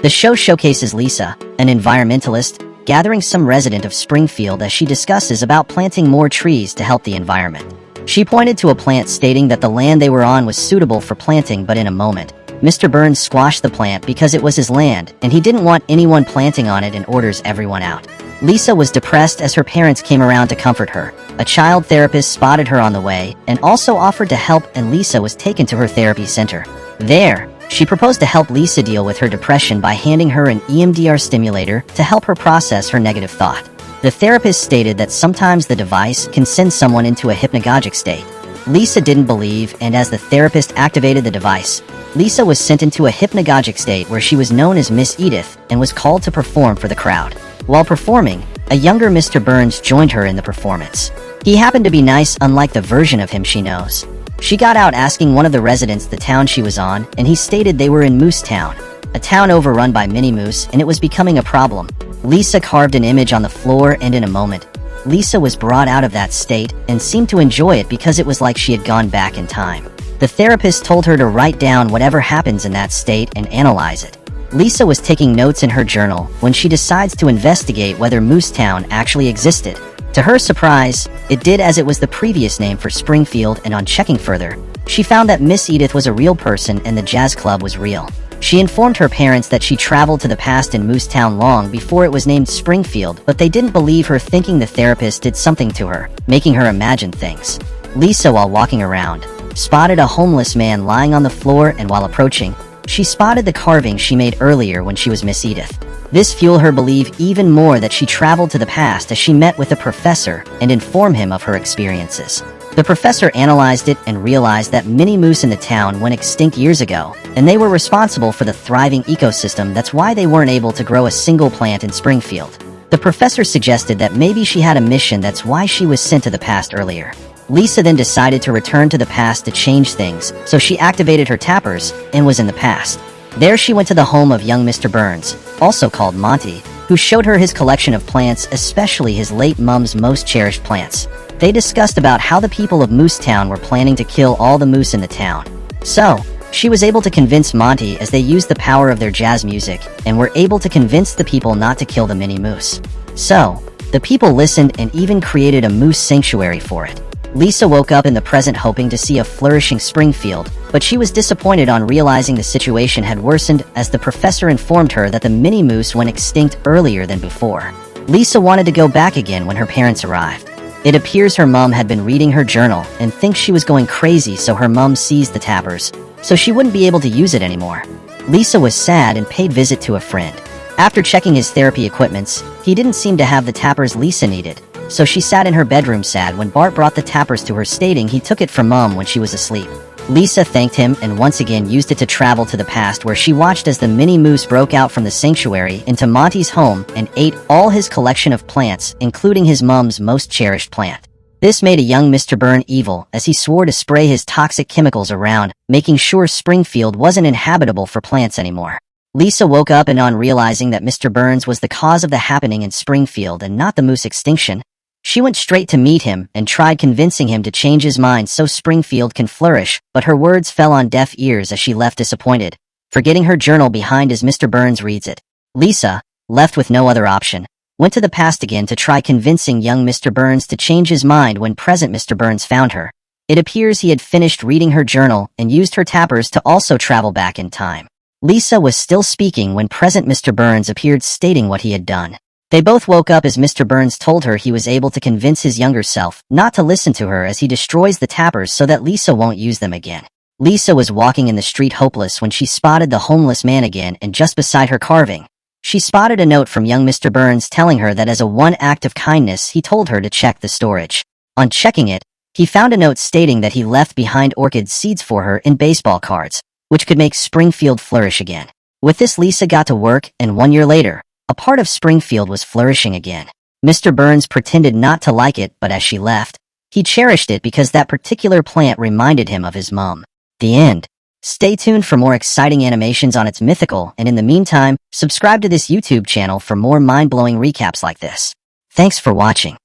The show showcases Lisa, an environmentalist, gathering some resident of Springfield as she discusses about planting more trees to help the environment. She pointed to a plant stating that the land they were on was suitable for planting, but in a moment, Mr. Burns squashed the plant because it was his land and he didn't want anyone planting on it and orders everyone out. Lisa was depressed as her parents came around to comfort her. A child therapist spotted her on the way and also offered to help, and Lisa was taken to her therapy center. There, she proposed to help Lisa deal with her depression by handing her an EMDR stimulator to help her process her negative thought. The therapist stated that sometimes the device can send someone into a hypnagogic state. Lisa didn't believe, and as the therapist activated the device, Lisa was sent into a hypnagogic state where she was known as Miss Edith and was called to perform for the crowd. While performing, a younger Mr. Burns joined her in the performance. He happened to be nice, unlike the version of him she knows. She got out asking one of the residents the town she was on, and he stated they were in Moose Town, a town overrun by mini moose, and it was becoming a problem. Lisa carved an image on the floor, and in a moment, Lisa was brought out of that state and seemed to enjoy it because it was like she had gone back in time. The therapist told her to write down whatever happens in that state and analyze it. Lisa was taking notes in her journal when she decides to investigate whether Moose Town actually existed. To her surprise, it did, as it was the previous name for Springfield, and on checking further, she found that Miss Edith was a real person and the jazz club was real. She informed her parents that she traveled to the past in Moose Town long before it was named Springfield, but they didn't believe her, thinking the therapist did something to her, making her imagine things. Lisa, while walking around, spotted a homeless man lying on the floor, and while approaching, she spotted the carving she made earlier when she was Miss Edith. This fueled her believe even more that she traveled to the past as she met with a professor and informed him of her experiences. The professor analyzed it and realized that many moose in the town went extinct years ago, and they were responsible for the thriving ecosystem. That's why they weren't able to grow a single plant in Springfield. The professor suggested that maybe she had a mission, that's why she was sent to the past earlier. Lisa then decided to return to the past to change things, so she activated her tappers and was in the past. There she went to the home of young Mr. Burns, also called Monty, who showed her his collection of plants, especially his late mom's most cherished plants. They discussed about how the people of Moose Town were planning to kill all the moose in the town. So, she was able to convince Monty, as they used the power of their jazz music, and were able to convince the people not to kill the mini moose. So, the people listened and even created a moose sanctuary for it. Lisa woke up in the present hoping to see a flourishing Springfield, but she was disappointed on realizing the situation had worsened, as the professor informed her that the mini moose went extinct earlier than before. Lisa wanted to go back again when her parents arrived. It appears her mom had been reading her journal and thinks she was going crazy, so her mom seized the tappers, so she wouldn't be able to use it anymore. Lisa was sad and paid visit to a friend. After checking his therapy equipments, he didn't seem to have the tappers Lisa needed, so she sat in her bedroom sad when Bart brought the tappers to her, stating he took it from Mom when she was asleep. Lisa thanked him and once again used it to travel to the past, where she watched as the mini moose broke out from the sanctuary into Monty's home and ate all his collection of plants, including his mom's most cherished plant. This made a young Mr. Burns evil, as he swore to spray his toxic chemicals around, making sure Springfield wasn't inhabitable for plants anymore. Lisa woke up and on realizing that Mr. Burns was the cause of the happening in Springfield and not the moose extinction, she went straight to meet him and tried convincing him to change his mind so Springfield can flourish, but her words fell on deaf ears as she left disappointed, forgetting her journal behind as Mr. Burns reads it. Lisa, left with no other option, went to the past again to try convincing young Mr. Burns to change his mind when present Mr. Burns found her. It appears he had finished reading her journal and used her tappers to also travel back in time. Lisa was still speaking when present Mr. Burns appeared, stating what he had done. They both woke up as Mr. Burns told her he was able to convince his younger self not to listen to her, as he destroys the tappers so that Lisa won't use them again. Lisa was walking in the street hopeless when she spotted the homeless man again, and just beside her carving, she spotted a note from young Mr. Burns telling her that as a one act of kindness he told her to check the storage. On checking it, he found a note stating that he left behind orchid seeds for her in baseball cards, which could make Springfield flourish again. With this, Lisa got to work, and 1 year later, a part of Springfield was flourishing again. Mr. Burns pretended not to like it, but as she left, he cherished it because that particular plant reminded him of his mom. The end. Stay tuned for more exciting animations on It's Mythical, and in the meantime, subscribe to this YouTube channel for more mind-blowing recaps like this. Thanks for watching.